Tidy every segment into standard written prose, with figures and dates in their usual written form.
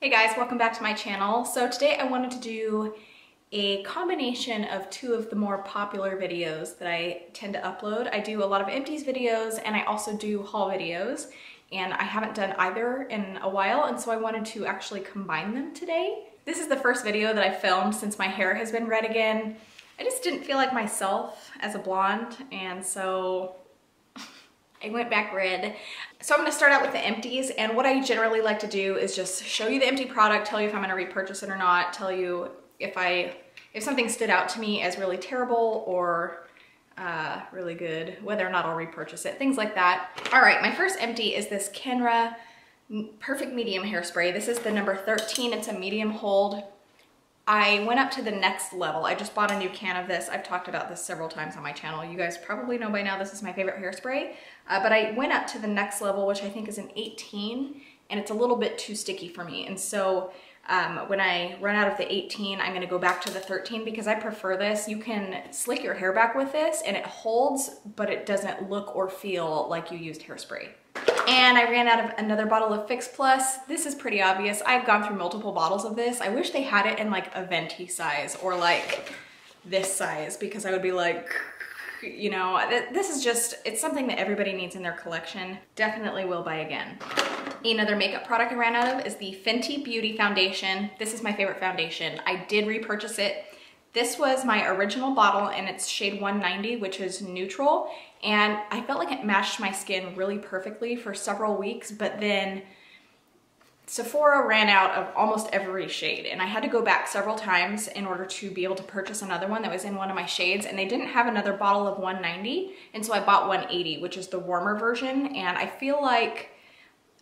Hey guys, welcome back to my channel. So today I wanted to do a combination of two of the more popular videos that I tend to upload. I do a lot of empties videos and I also do haul videos, and I haven't done either in a while, and so I wanted to actually combine them today. This is the first video that I filmed since my hair has been red again. I just didn't feel like myself as a blonde, and so I went back red. So I'm gonna start out with the empties, and what I generally like to do is just show you the empty product, tell you if I'm gonna repurchase it or not, tell you if something stood out to me as really terrible or really good, whether or not I'll repurchase it, things like that. All right, my first empty is this Kenra Perfect Medium Hairspray. This is the number 13, it's a medium hold. I went up to the next level. I just bought a new can of this. I've talked about this several times on my channel. You guys probably know by now this is my favorite hairspray. But I went up to the next level, which I think is an 18, and it's a little bit too sticky for me. And so when I run out of the 18, I'm gonna go back to the 13 because I prefer this. You can slick your hair back with this and it holds, but it doesn't look or feel like you used hairspray. And I ran out of another bottle of Fix Plus. This is pretty obvious. I've gone through multiple bottles of this. I wish they had it in like a venti size or like this size, because I would be like, you know, this is just, it's something that everybody needs in their collection. Definitely will buy again. Another makeup product I ran out of is the Fenty Beauty Foundation. This is my favorite foundation. I did repurchase it. This was my original bottle and it's shade 190, which is neutral. And I felt like it matched my skin really perfectly for several weeks, but then Sephora ran out of almost every shade and I had to go back several times in order to be able to purchase another one that was in one of my shades, and they didn't have another bottle of 190, and so I bought 180, which is the warmer version. And I feel like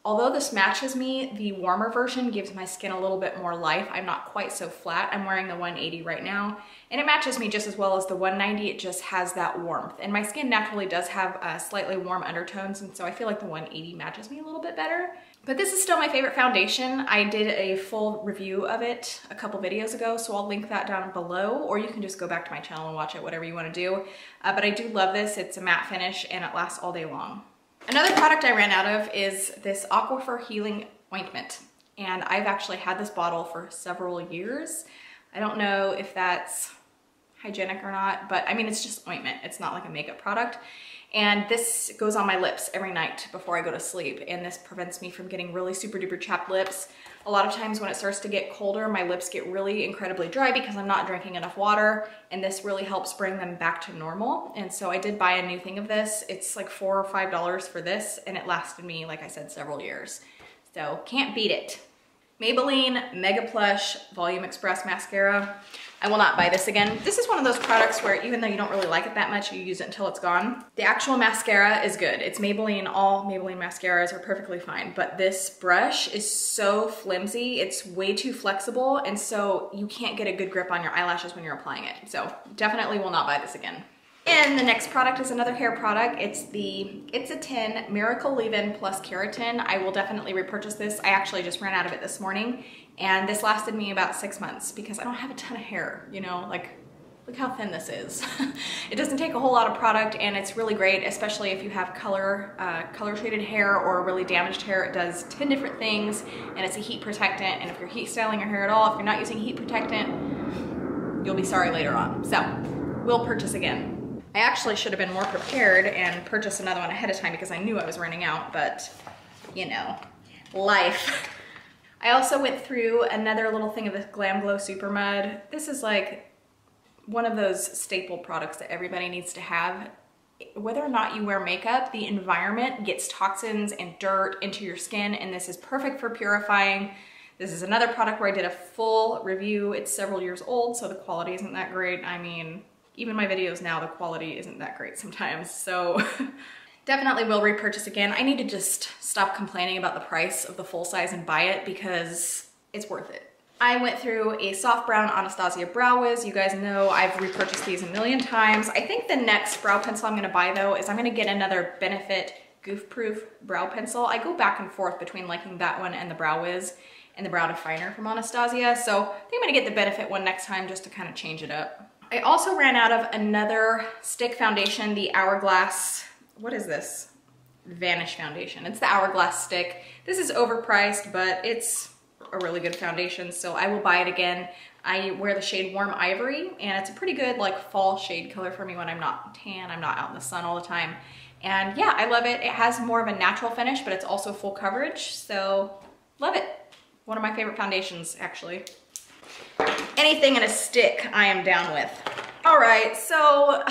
although this matches me, the warmer version gives my skin a little bit more life. I'm not quite so flat. I'm wearing the 180 right now, and it matches me just as well as the 190. It just has that warmth. And my skin naturally does have slightly warm undertones, and so I feel like the 180 matches me a little bit better. But this is still my favorite foundation. I did a full review of it a couple videos ago, so I'll link that down below, or you can just go back to my channel and watch it, whatever you want to do. But I do love this. It's a matte finish and it lasts all day long. Another product I ran out of is this Aquifer Healing Ointment, and I've actually had this bottle for several years. I don't know if that's hygienic or not, but I mean, it's just ointment. It's not like a makeup product. And this goes on my lips every night before I go to sleep, and this prevents me from getting really super duper chapped lips. A lot of times when it starts to get colder, my lips get really incredibly dry because I'm not drinking enough water, and this really helps bring them back to normal. And so I did buy a new thing of this. It's like $4 or $5 for this, and it lasted me, like I said, several years. So can't beat it. Maybelline Mega Plush Volume Express Mascara. I will not buy this again. This is one of those products where even though you don't really like it that much, you use it until it's gone. The actual mascara is good. It's Maybelline. All Maybelline mascaras are perfectly fine, but this brush is so flimsy. It's way too flexible, and so you can't get a good grip on your eyelashes when you're applying it. So definitely will not buy this again. And the next product is another hair product. It's a 10 Miracle Leave-In Plus Keratin. I will definitely repurchase this. I actually just ran out of it this morning, and this lasted me about 6 months because I don't have a ton of hair, you know, like look how thin this is. It doesn't take a whole lot of product, and it's really great, especially if you have color treated hair or really damaged hair. It does 10 different things, and it's a heat protectant, and if you're heat styling your hair at all, if you're not using heat protectant, you'll be sorry later on. So we'll purchase again. I actually should have been more prepared and purchased another one ahead of time because I knew I was running out, but you know, life. I also went through another little thing of this Glam Glow Super Mud. This is like one of those staple products that everybody needs to have. Whether or not you wear makeup, the environment gets toxins and dirt into your skin, and this is perfect for purifying. This is another product where I did a full review. It's several years old, so the quality isn't that great. I mean, even my videos now, the quality isn't that great sometimes, so definitely will repurchase again. I need to just stop complaining about the price of the full size and buy it because it's worth it. I went through a soft brown Anastasia Brow Wiz. You guys know I've repurchased these a million times. I think the next brow pencil I'm gonna buy though is I'm gonna get another Benefit Goof Proof brow pencil. I go back and forth between liking that one and the Brow Wiz and the Brow Definer from Anastasia, so I think I'm gonna get the Benefit one next time just to kind of change it up. I also ran out of another stick foundation, the Hourglass, what is this? Vanish foundation. It's the Hourglass stick. This is overpriced, but it's a really good foundation, so I will buy it again. I wear the shade Warm Ivory, and it's a pretty good like fall shade color for me when I'm not tan, I'm not out in the sun all the time. And yeah, I love it. It has more of a natural finish, but it's also full coverage, so love it. One of my favorite foundations, actually. Anything in a stick, I am down with. All right, so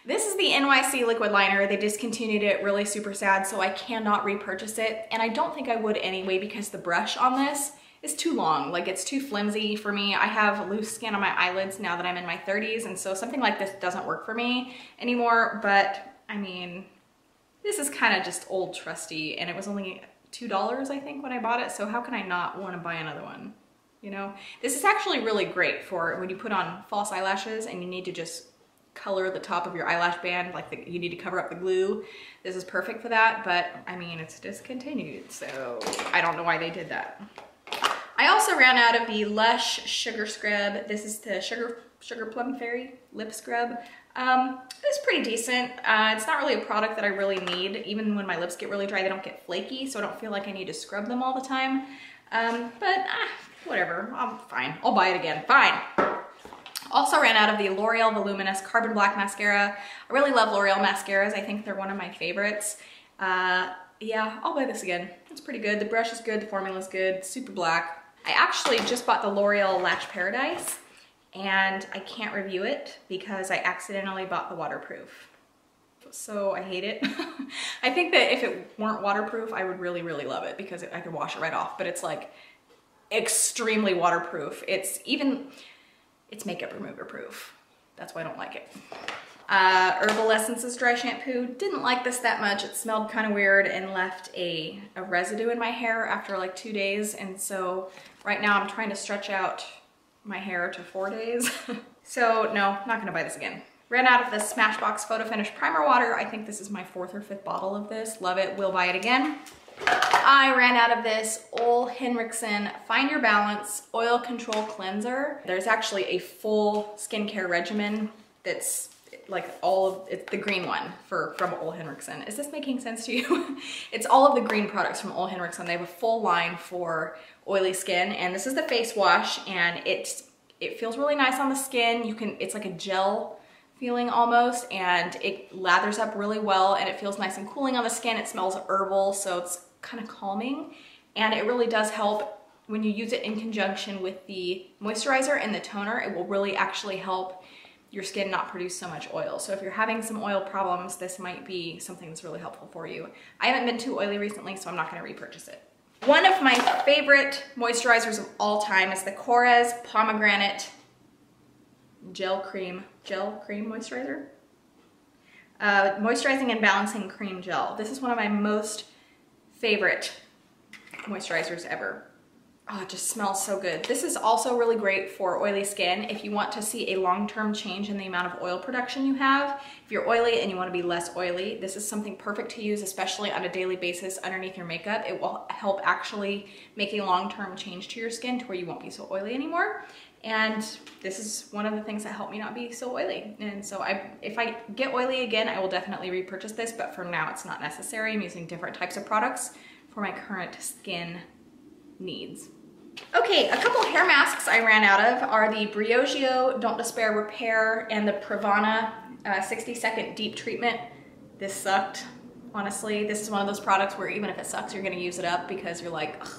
this is the NYC liquid liner. They discontinued it, really super sad, so I cannot repurchase it. And I don't think I would anyway because the brush on this is too long. Like, it's too flimsy for me. I have loose skin on my eyelids now that I'm in my 30s, and so something like this doesn't work for me anymore. But I mean, this is kind of just old trusty, and it was only $2, I think, when I bought it. So how can I not want to buy another one? You know, this is actually really great for when you put on false eyelashes and you need to just color the top of your eyelash band, like you need to cover up the glue. This is perfect for that, but I mean, it's discontinued, so I don't know why they did that. I also ran out of the Lush Sugar Scrub. This is the Sugar Plum Fairy Lip Scrub. It's pretty decent. It's not really a product that I really need. Even when my lips get really dry, they don't get flaky, so I don't feel like I need to scrub them all the time. But whatever, I'm fine. I'll buy it again, fine. Also ran out of the L'Oreal Voluminous Carbon Black Mascara. I really love L'Oreal mascaras. I think they're one of my favorites. Yeah, I'll buy this again. It's pretty good. The brush is good, the formula's good, super black. I actually just bought the L'Oreal Lash Paradise, and I can't review it because I accidentally bought the waterproof. So I hate it. I think that if it weren't waterproof, I would really, really love it because I could wash it right off, but it's like extremely waterproof. It's makeup remover proof. That's why I don't like it. Herbal Essences dry shampoo. Didn't like this that much. It smelled kind of weird and left a residue in my hair after like 2 days. And so right now I'm trying to stretch out my hair to 4 days. So no, not gonna buy this again. Ran out of the Smashbox Photo Finish Primer Water. I think this is my 4th or 5th bottle of this. Love it, will buy it again. I ran out of this Ole Henriksen Find Your Balance Oil Control Cleanser. There's actually a full skincare regimen that's like it's the green one from Ole Henriksen. Is this making sense to you? It's all of the green products from Ole Henriksen. They have a full line for oily skin, and this is the face wash, and it feels really nice on the skin. It's like a gel feeling almost, and it lathers up really well, and it feels nice and cooling on the skin. It smells herbal, so it's kind of calming, and it really does help when you use it in conjunction with the moisturizer and the toner. It will really actually help your skin not produce so much oil. So if you're having some oil problems, this might be something that's really helpful for you. I haven't been too oily recently, so I'm not gonna repurchase it. One of my favorite moisturizers of all time is the Korres Pomegranate Gel Cream Moisturizer. Moisturizing and Balancing Cream Gel. This is one of my most favorite moisturizers ever. Oh, it just smells so good. This is also really great for oily skin. If you want to see a long-term change in the amount of oil production you have, if you're oily and you want to be less oily, this is something perfect to use, especially on a daily basis underneath your makeup. It will help actually make a long-term change to your skin to where you won't be so oily anymore. And this is one of the things that help me not be so oily. And so if I get oily again, I will definitely repurchase this, but for now it's not necessary. I'm using different types of products for my current skin needs. Okay, a couple hair masks I ran out of are the Briogeo Don't Despair Repair and the Pravana 60-second deep treatment. This sucked, honestly. This is one of those products where even if it sucks, you're gonna use it up because you're like, ugh.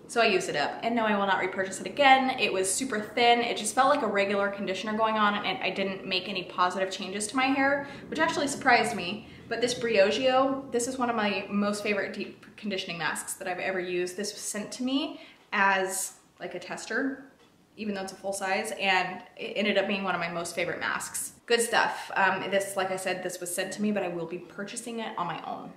So I used it up, and no, I will not repurchase it again. It was super thin. It just felt like a regular conditioner going on, and I didn't make any positive changes to my hair, which actually surprised me. But this Briogeo, this is one of my most favorite deep conditioning masks that I've ever used. This was sent to me as like a tester, even though it's a full size, and it ended up being one of my most favorite masks. Good stuff. This, like I said, this was sent to me, but I will be purchasing it on my own.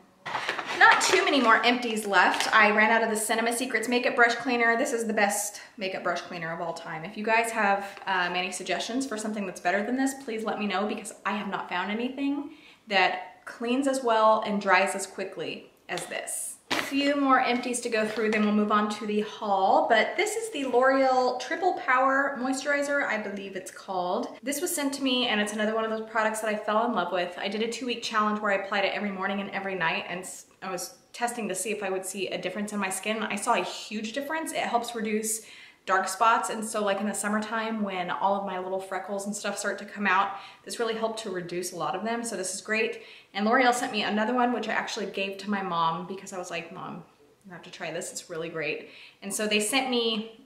Not too many more empties left. I ran out of the Cinema Secrets makeup brush cleaner. This is the best makeup brush cleaner of all time. If you guys have any suggestions for something that's better than this, please let me know, because I have not found anything that cleans as well and dries as quickly as this. few more empties to go through, then we'll move on to the haul. But this is the L'Oreal Triple Power Moisturizer, I believe it's called. This was sent to me, and it's another one of those products that I fell in love with. I did a 2-week challenge where I applied it every morning and every night, and I was testing to see if I would see a difference in my skin. I saw a huge difference. It helps reduce dark spots, and so like in the summertime when all of my little freckles and stuff start to come out, this really helped to reduce a lot of them, so this is great. And L'Oreal sent me another one, which I actually gave to my mom because I was like, Mom, you have to try this, it's really great. And so they sent me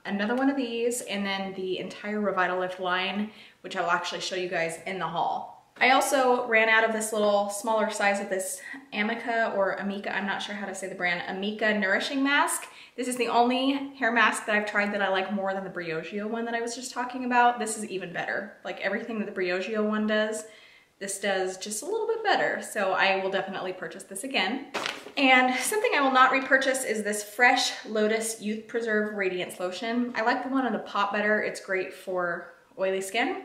another one of these, and then the entire Revitalift line, which I will actually show you guys in the haul. I also ran out of this little smaller size of this Amica or Amica, I'm not sure how to say the brand, Amica Nourishing Mask. This is the only hair mask that I've tried that I like more than the Briogeo one that I was just talking about. This is even better. Like everything that the Briogeo one does, this does just a little bit better. So I will definitely purchase this again. And something I will not repurchase is this Fresh Lotus Youth Preserve Radiance Lotion. I like the one in the pot better. It's great for oily skin,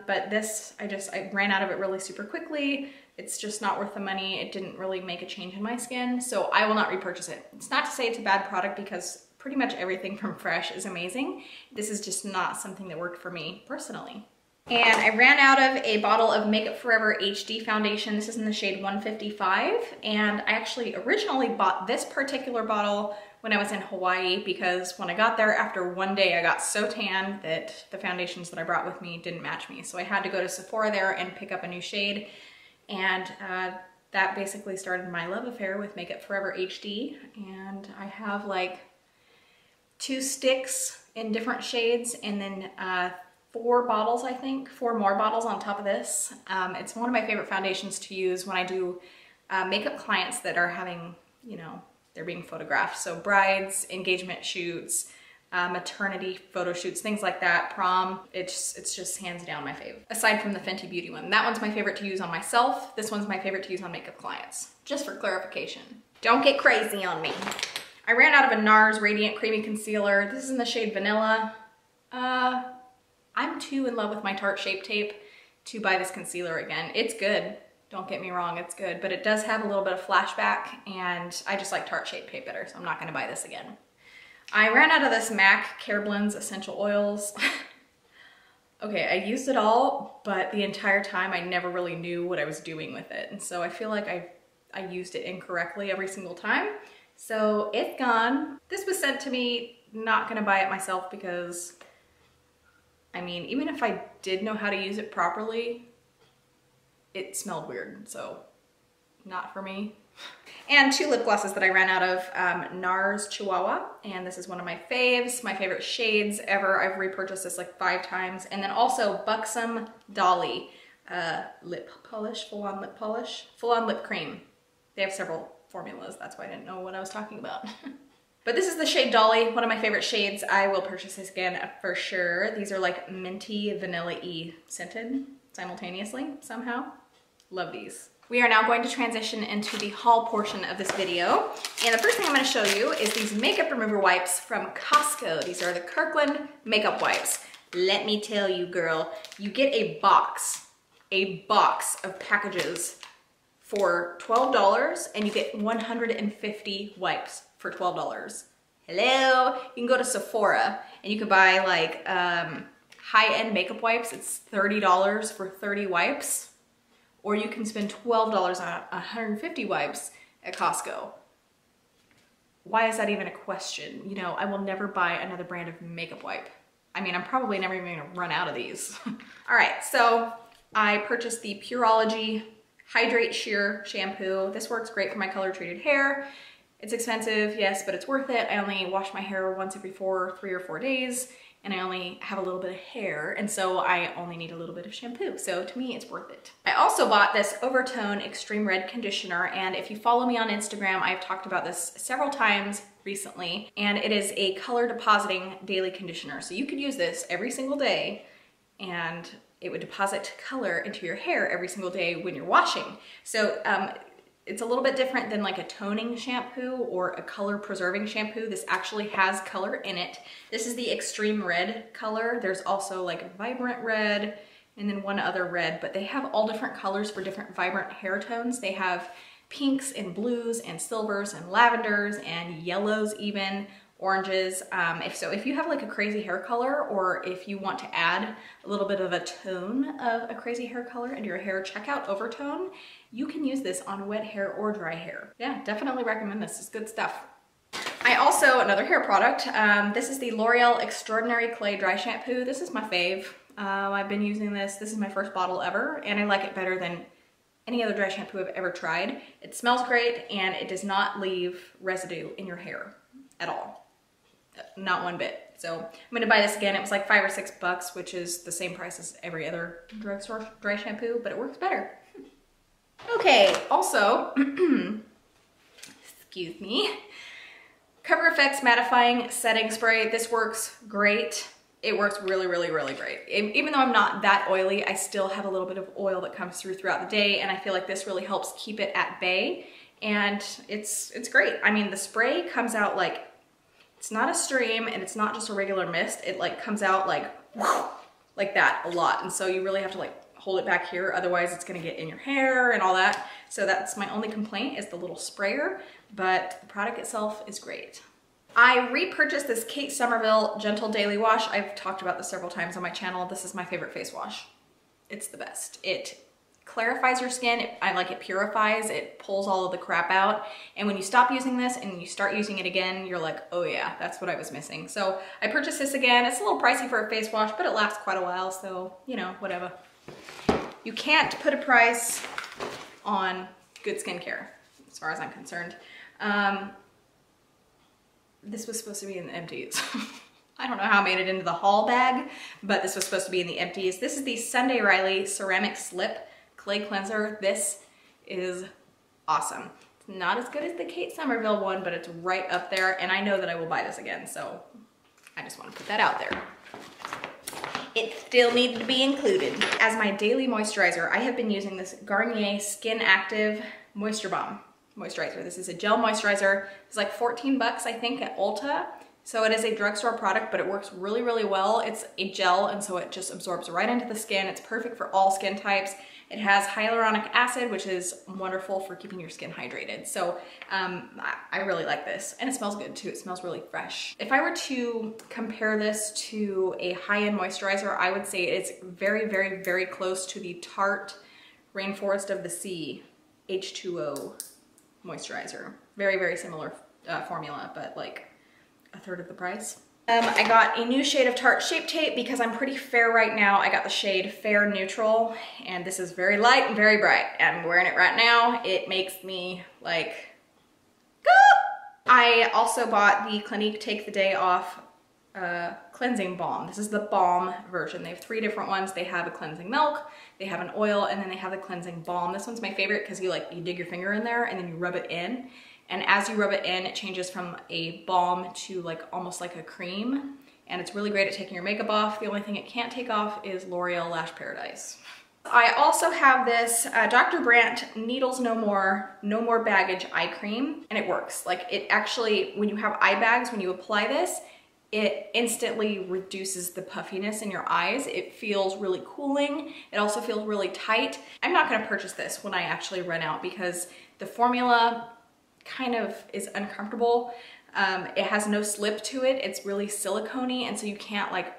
but this, I ran out of it really super quickly. It's just not worth the money. It didn't really make a change in my skin, so I will not repurchase it. It's not to say it's a bad product because pretty much everything from Fresh is amazing. This is just not something that worked for me personally. And I ran out of a bottle of Makeup Forever HD foundation. This is in the shade 155, and I actually originally bought this particular bottle when I was in Hawaii because when I got there after one day I got so tan that the foundations that I brought with me didn't match me. So I had to go to Sephora there and pick up a new shade, and that basically started my love affair with Makeup Forever HD. And I have like 2 sticks in different shades, and then 4 bottles, I think, 4 more bottles on top of this. It's one of my favorite foundations to use when I do makeup clients that are having, you know, they're being photographed. So brides, engagement shoots, maternity photo shoots, things like that, prom. It's just hands down my fave. Aside from the Fenty Beauty one. That one's my favorite to use on myself. This one's my favorite to use on makeup clients. Just for clarification. Don't get crazy on me. I ran out of a NARS Radiant Creamy Concealer. This is in the shade Vanilla. I'm too in love with my Tarte Shape Tape to buy this concealer again. It's good. Don't get me wrong, it's good, but it does have a little bit of flashback, and I just like Tarte Shape Tape better, so I'm not gonna buy this again. I ran out of this MAC Care Blends Essential Oils. Okay, I used it all, but the entire time I never really knew what I was doing with it, and so I feel like I used it incorrectly every single time. So it's gone. This was sent to me, not gonna buy it myself because, I mean, even if I did know how to use it properly, it smelled weird, so not for me. And 2 lip glosses that I ran out of, NARS Chihuahua, and this is one of my faves, my favorite shades ever. I've repurchased this like 5 times. And then also Buxom Dolly lip polish, full-on lip cream. They have several formulas, that's why I didn't know what I was talking about. But this is the shade Dolly, one of my favorite shades. I will purchase this again for sure. These are like minty, vanilla-y scented simultaneously somehow. Love these. We are now going to transition into the haul portion of this video. And the first thing I'm gonna show you is these makeup remover wipes from Costco. These are the Kirkland makeup wipes. Let me tell you, girl, you get a box of packages for $12, and you get 150 wipes for $12. Hello? You can go to Sephora and you can buy like high-end makeup wipes. It's $30 for 30 wipes. Or you can spend $12 on 150 wipes at Costco. Why is that even a question? You know, I will never buy another brand of makeup wipe. I mean, I'm probably never even gonna run out of these. All right, so I purchased the Pureology Hydrate Sheer Shampoo. This works great for my color-treated hair. It's expensive, yes, but it's worth it. I only wash my hair once every 3 or 4 days, and I only have a little bit of hair, and so I only need a little bit of shampoo. So to me, it's worth it. I also bought this Overtone Extreme Red Conditioner, and if you follow me on Instagram, I've talked about this several times recently, and it is a color depositing daily conditioner. So you could use this every single day, and it would deposit color into your hair every single day when you're washing. So it's a little bit different than like a toning shampoo or a color preserving shampoo. This actually has color in it. This is the extreme red color. There's also like a vibrant red and then one other red, but they have all different colors for different vibrant hair tones. They have pinks and blues and silvers and lavenders and yellows even, oranges. If you have like a crazy hair color, or if you want to add a little bit of a tone of a crazy hair color into your hair, check out Overtone. You can use this on wet hair or dry hair. Yeah, definitely recommend this. It's good stuff. I also, another hair product, this is the L'Oreal Extraordinary Clay Dry Shampoo. This is my fave. I've been using this. This is my first bottle ever, and I like it better than any other dry shampoo I've ever tried. It smells great, and it does not leave residue in your hair at all. Not one bit. So I'm gonna buy this again. It was like $5 or $6, which is the same price as every other drugstore dry shampoo, but it works better. Okay, also, excuse me, Cover FX Mattifying Setting Spray. This works great. It works really, really, really great. Even though I'm not that oily, I still have a little bit of oil that comes through throughout the day, and I feel like this really helps keep it at bay, and it's great. I mean, the spray comes out like, it's not a stream, and it's not just a regular mist. It like comes out like that a lot, and so you really have to like hold it back here, otherwise it's gonna get in your hair and all that. So that's my only complaint, is the little sprayer, but the product itself is great. I repurchased this Kate Somerville Gentle Daily Wash. I've talked about this several times on my channel. This is my favorite face wash. It's the best. It clarifies your skin. I like it purifies. It pulls all of the crap out. And when you stop using this and you start using it again, you're like, oh yeah, that's what I was missing. So I purchased this again. It's a little pricey for a face wash, but it lasts quite a while. So, you know, whatever. You can't put a price on good skincare, as far as I'm concerned. This was supposed to be in the Empties. I don't know how I made it into the haul bag, but this was supposed to be in the Empties. This is the Sunday Riley Ceramic Slip Clay Cleanser. This is awesome. It's not as good as the Kate Somerville one, but it's right up there, and I know that I will buy this again, so I just want to put that out there. It still needed to be included. As my daily moisturizer, I have been using this Garnier Skin Active Moisture Bomb moisturizer. This is a gel moisturizer. It's like 14 bucks, I think, at Ulta. So it is a drugstore product, but it works really, really well. It's a gel, and so it just absorbs right into the skin. It's perfect for all skin types. It has hyaluronic acid, which is wonderful for keeping your skin hydrated. So I really like this, and it smells good too. It smells really fresh. If I were to compare this to a high-end moisturizer, I would say it's very, very, very close to the Tarte Rainforest of the Sea H2O moisturizer. Very, very similar formula, but like a third of the price. I got a new shade of Tarte Shape Tape because I'm pretty fair right now. I got the shade Fair Neutral, and this is very light and very bright. I'm wearing it right now. It makes me like, go! I also bought the Clinique Take the Day Off cleansing balm. This is the balm version. They have 3 different ones. They have a cleansing milk, they have an oil, and then they have the cleansing balm. This one's my favorite because you dig your finger in there and then you rub it in. And as you rub it in, it changes from a balm to like almost like a cream. And it's really great at taking your makeup off. The only thing it can't take off is L'Oreal Lash Paradise. I also have this Dr. Brandt Needles No More Baggage Eye Cream, and it works. Like, it actually, when you have eye bags, when you apply this, it instantly reduces the puffiness in your eyes. It feels really cooling. It also feels really tight. I'm not gonna purchase this when I actually run out because the formula kind of is uncomfortable. It has no slip to it. It's really silicone-y, and so you can't like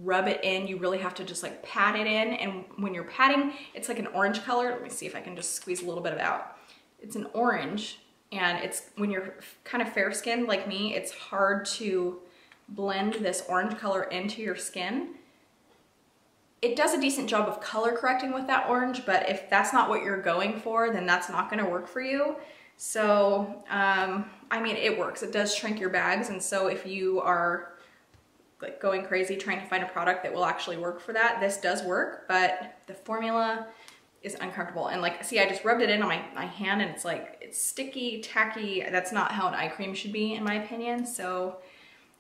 rub it in. You really have to just like pat it in, and when you're patting, it's like an orange color. Let me see if I can just squeeze a little bit of it out. It's an orange, and it's, when you're kind of fair-skinned like me, it's hard to blend this orange color into your skin. It does a decent job of color correcting with that orange, but if that's not what you're going for, then that's not gonna work for you. So, I mean, it works. It does shrink your bags, and so if you are like going crazy trying to find a product that will actually work for that, this does work, but the formula is uncomfortable. And like, see, I just rubbed it in on my hand, and it's like, it's sticky, tacky. That's not how an eye cream should be, in my opinion. So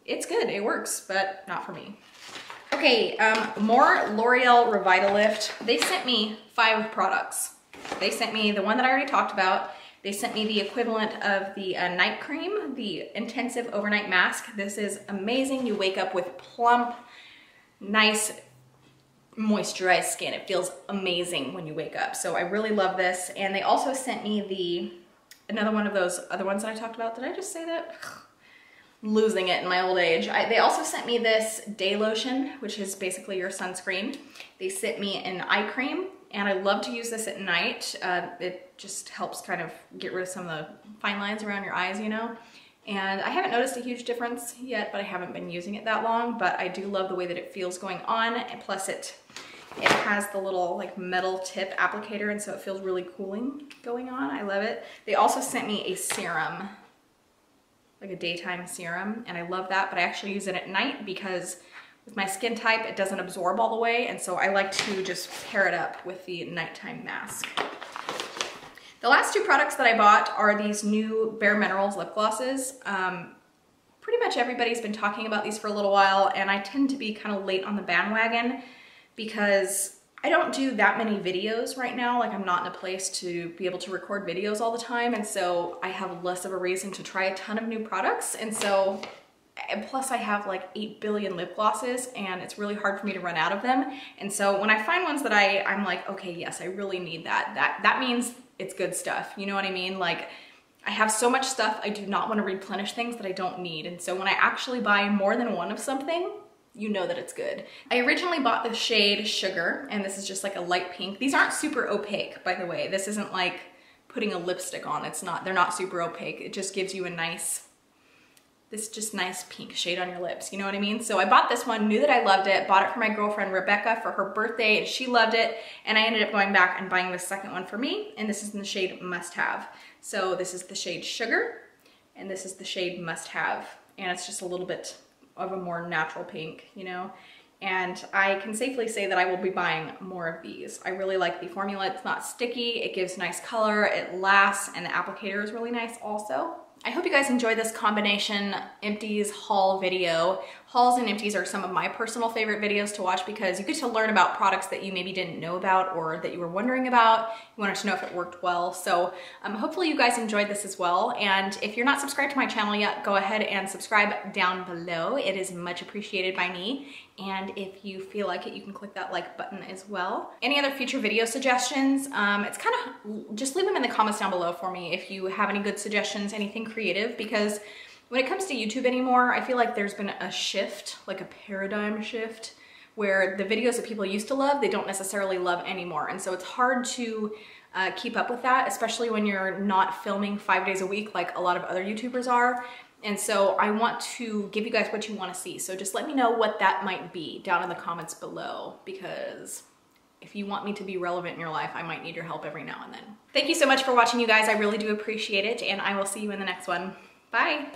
it's good, it works, but not for me. Okay, more L'Oreal Revitalift. They sent me 5 products. They sent me the one that I already talked about. They sent me the equivalent of the night cream, the Intensive Overnight Mask. This is amazing. You wake up with plump, nice, moisturized skin. It feels amazing when you wake up. So I really love this. And they also sent me another one of those other ones that I talked about. Did I just say that? Losing it in my old age. They also sent me this day lotion, which is basically your sunscreen. They sent me an eye cream, and I love to use this at night. It just helps kind of get rid of some of the fine lines around your eyes, you know? And I haven't noticed a huge difference yet, but I haven't been using it that long, but I do love the way that it feels going on, and plus it has the little like metal tip applicator, and so it feels really cooling going on. I love it. They also sent me a serum, like a daytime serum, and I love that, but I actually use it at night because with my skin type, it doesn't absorb all the way, and so I like to just pair it up with the nighttime mask. The last two products that I bought are these new Bare Minerals lip glosses. Pretty much everybody's been talking about these for a little while, and I tend to be kind of late on the bandwagon because I don't do that many videos right now. Like, I'm not in a place to be able to record videos all the time, and so I have less of a reason to try a ton of new products. And plus I have like 8 billion lip glosses, and it's really hard for me to run out of them. And so when I find ones that I'm like, okay, yes, I really need that means it's good stuff. You know what I mean? Like, I have so much stuff, I do not want to replenish things that I don't need. And so when I actually buy more than one of something, you know that it's good. I originally bought the shade Sugar, and this is just like a light pink. These aren't super opaque, by the way. This isn't like putting a lipstick on. They're not super opaque. It just gives you a nice pink shade on your lips, you know what I mean? So I bought this one, knew that I loved it, bought it for my girlfriend Rebecca for her birthday, and she loved it, and I ended up going back and buying the second one for me, and this is in the shade Must Have. So this is the shade Sugar, and this is the shade Must Have, and it's just a little bit of a more natural pink, you know? And I can safely say that I will be buying more of these. I really like the formula. It's not sticky, it gives nice color, it lasts, and the applicator is really nice also. I hope you guys enjoyed this combination Empties haul video. Hauls and empties are some of my personal favorite videos to watch because you get to learn about products that you maybe didn't know about or that you were wondering about. You wanted to know if it worked well. So hopefully you guys enjoyed this as well. And if you're not subscribed to my channel yet, go ahead and subscribe down below. It is much appreciated by me. And if you feel like it, you can click that like button as well. Any other future video suggestions? It's kind of, just leave them in the comments down below for me if you have any good suggestions, anything creative, because when it comes to YouTube anymore, I feel like there's been a shift, like a paradigm shift, where the videos that people used to love, they don't necessarily love anymore. And so it's hard to keep up with that, especially when you're not filming 5 days a week like a lot of other YouTubers are. And so I want to give you guys what you want to see. So just let me know what that might be down in the comments below, because if you want me to be relevant in your life, I might need your help every now and then. Thank you so much for watching, you guys. I really do appreciate it, and I will see you in the next one. Bye.